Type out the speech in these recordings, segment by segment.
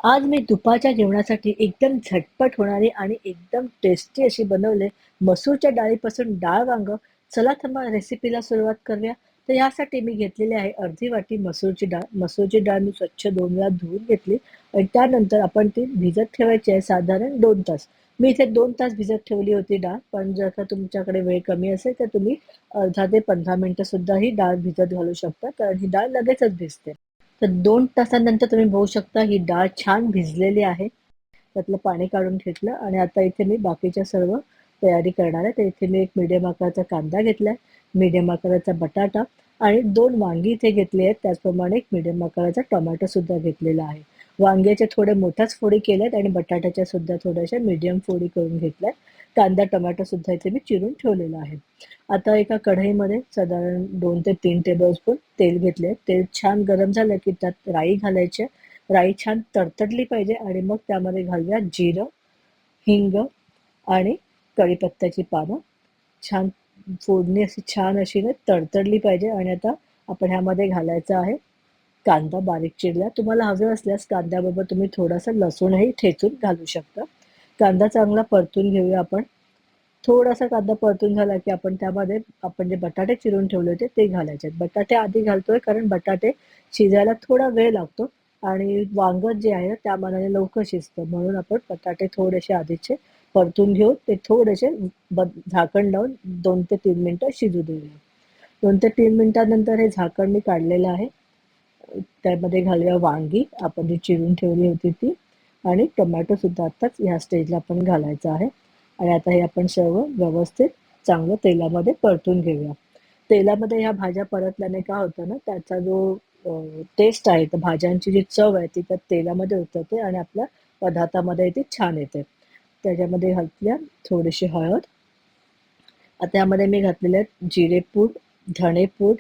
आज मी दुपारच्या जेवणासाठी एकदम झटपट होणारी आणि एकदम टेस्टी अशी बनवले मसूरच्या डाळीपासून डाळ वांग. चला तर मग रेसिपीला सुरुवात करूया. तर यासाठी मी घेतलेली आहे अर्धी वाटी मसूरची डाळ. मसूरची डाळ मी स्वच्छ 2 वेळा धुवून घेतली आणि त्यानंतर आपण ती भिजत ठेवायची आहे साधारण 2 तास. मी इथे 2 तास भिजत ठेवली होती डाळ, पण जर का तुमच्याकडे वेळ कमी असेल तर तुम्ही अर्धा ते 15 मिनिटं सुद्धा ही डाळ भिजत घालू शकता, कारण ही डाळ लगेचच भिजते. तर 2 तासानंतर तुम्ही बघू शकता ही डाळ छान भिजलेली आहे. त्यातलं पाणी काढून घेतलं आणि आता इथे मी बाकीच्या सर्व तयारी करणार आहे. तर इथे मी एक मीडियम आकाराचा कांदा घेतलाय, मीडियम आकाराचा बटाटा आणि 2 वांगी इथे घेतली आहेत. त्याचप्रमाणे एक मीडियम आकाराचा टोमॅटो सुद्धा घेतलेला आहे. वांग्याच्या थोड्या मोठ्याच फोडी केल्यात आणि बटाट्याच्या सुद्धा थोड्याशा मीडियम फोडी करून घेतल्यात. कांदा, टोमॅटो सुद्धा इथे मी चिरून ठेवलेला आहे. आता एका कढईमध्ये साधारण 2 ते 3 टेबलस्पून तेल घेतले. तेल छान गरम झालं की त्यात राई घालायची. राई छान तडतडली पाहिजे आणि मग त्यामध्ये घालूया जिरं, हिंग आणि कढीपत्त्याची पानं. छान फोडणी अशी छान अशी ना तडतडली पाहिजे आणि आता आपण ह्यामध्ये घालायचा आहे कांदा बारीक चिरला. तुम्हाला हवे असल्यास कांद्याबरोबर तुम्ही थोडासा लसूणही ठेचून घालू शकता. कांदा चांगला परतून घेऊया आपण. थोडासा कांदा परतून झाला की आपण त्यामध्ये आपण जे बटाटे चिरून ठेवले होते ते घालायचे. बटाटे आधी घालतोय कारण बटाटे शिजायला थोडा वेळ लागतो आणि वांगं जे आहे त्या मानाने लवकर शिजतं. म्हणून आपण बटाटे थोडेसे आधीचे परतून घेऊन ते थोडेसे झाकण लावून 2 ते 3 मिनिटं शिजू देऊया. 2 ते 3 मिनिटानंतर हे झाकण मी काढलेलं आहे. त्यामध्ये घालूया वांगी आपण जी चिरून ठेवली होती ती आणि टोमॅटो सुद्धा आत्ताच ह्या स्टेजला आपण घालायचं आहे. आणि आता हे आपण सर्व व्यवस्थित चांगलं तेलामध्ये परतून घेऊया. तेलामध्ये ह्या भाज्या परतल्याने काय होतं ना, त्याचा जो टेस्ट आहे, तर भाज्यांची जी चव आहे ती त्या तेलामध्ये उतरते आणि आपल्या पदार्थामध्ये ती छान येते. त्याच्यामध्ये घातल्या थोडीशी हळद. आता यामध्ये मी घातलेले आहेत जिरेपूड, धणेपूड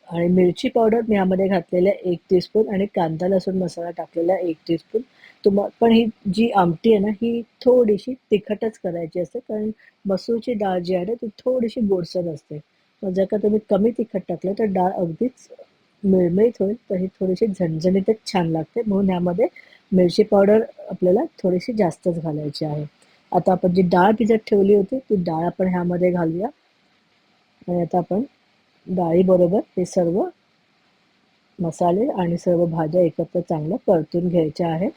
आणि मिरची पावडर मी यामध्ये घातलेलं आहे 1 टीस्पून आणि कांदा लसूण मसाला टाकलेला आहे 1 टीस्पून. पण ही जी आमटी आहे ना, ही थोडीशी तिखटच करायची असते, कारण मसूरची डाळ जी आहे ना, ती थोडीशी गोडसर असते. मग जर का तुम्ही कमी तिखट टाकलं तर डाळ अगदीच मिळमिळीत होईल, तर ही थोडीशी झणझणीतच छान लागते. म्हणून यामध्ये मिरची पावडर आपल्याला थोडीशी जास्तच घालायची आहे. आता आपण जी डाळ भिजत ठेवली होती, ती डाळ आपण ह्यामध्ये घालूया आणि आता आपण डाळीबरोबर हे सर्व मसाले आणि सर्व भाज्या एकत्र चांगल्या परतून घ्यायच्या आहेत.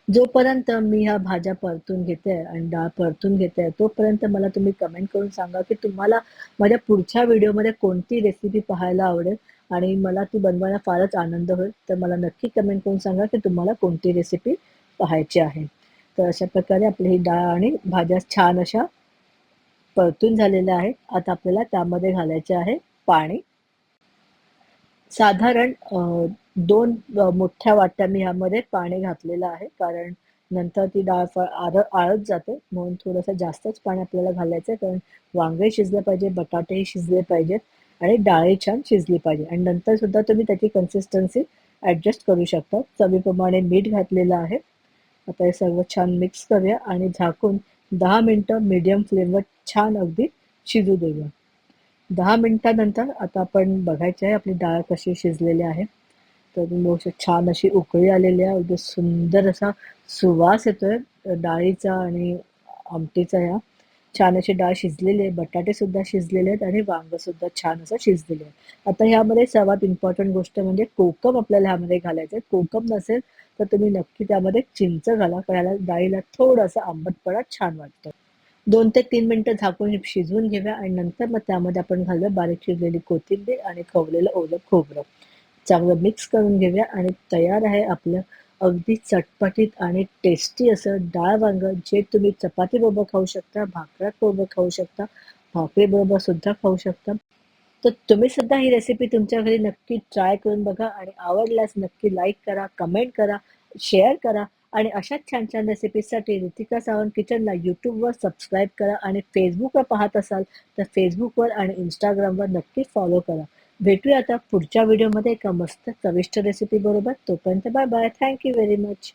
जोपर्यंत मी ह्या भाज्या परतून घेते आणि डाळ परतून घेते, तोपर्यंत मला तुम्ही कमेंट करून सांगा की तुम्हाला माझ्या पुढच्या व्हिडिओमध्ये कोणती रेसिपी पाहायला आवडेल आणि मला ती बनवायला फारच आनंद होईल. तर मला नक्की कमेंट करून सांगा की तुम्हाला कोणती रेसिपी पाहायची आहे. तर अशा प्रकारे आपली ही डाळ आणि भाज्या छान अशा परतून झालेल्या आहेत. आता आपल्याला त्यामध्ये घालायचे आहे पाणी. साधारण 2 मोठ्या वाट्या मी ह्यामध्ये पाणी घातलेलं आहे. कारण नंतर ती डाळ आळत जाते. म्हणून थोडंसं जास्तच पाणी आपल्याला घालायचं आहे. कारण वांगही शिजलं पाहिजे, बटाटेही शिजले पाहिजेत आणि डाळही छान शिजली पाहिजे आणि नंतर सुद्धा तुम्ही त्याची कन्सिस्टन्सी ॲडजस्ट करू शकता. चवीप्रमाणे मीठ घातलेलं आहे. आता हे सर्व छान मिक्स करूया आणि झाकून 10 मिनिटं मीडियम फ्लेमवर छान अगदी शिजू देऊया. 10 मिनिटानंतर आता आपण बघायचं आहे आपली डाळ कशी शिजलेली आहे. तर मग छान अशी उकळी आलेली आहे. अगदी सुंदर असा सुवास येतोय डाळीचा आणि आमटीचा ह्या. छान अशी डाळ शिजलेली आहे. बटाटे सुद्धा शिजलेले आहेत आणि वांग सुद्धा छान असं शिजलेलं आहे. आता ह्यामध्ये सर्वात इम्पॉर्टंट गोष्ट म्हणजे कोकम आपल्याला ह्यामध्ये घालायचं आहे. कोकम नसेल तर तुम्ही नक्की त्यामध्ये चिंच घाला. कारण ह्याला डाळीला थोडासा आंबटपणा छान वाटतो. 2 ते 3 मिनिटं झाकून शिजवून घेऊया आणि नंतर मग त्यामध्ये आपण घालूया बारीक चिरलेली कोथिंबीर आणि खवलेलं ओलं खोबरं. चांगलं मिक्स करून घेऊया आणि तयार आहे आपलं अगदी चटपटीत आणि टेस्टी असं डाळ वांगं, जे तुम्ही चपातीबरोबर खाऊ शकता, भाकऱ्याबरोबर खाऊ शकता, भाकरीबरोबर सुद्धा खाऊ शकता. तर तुम्ही सुद्धा ही रेसिपी तुमच्या घरी नक्की ट्राय करून बघा आणि आवडल्यास नक्की लाईक करा, कमेंट करा, शेअर करा आणि अशाच छान छान रेसिपीजसाठी ऋतिका सावंत किचनला यूट्यूबवर सबस्क्राईब करा आणि फेसबुकवर पाहत असाल तर फेसबुकवर आणि इंस्टाग्रामवर नक्की फॉलो करा. भेटूया आता पुढच्या व्हिडिओमध्ये एका मस्त चविष्ट रेसिपी बरोबर. तोपर्यंत bye bye. Thank you very much.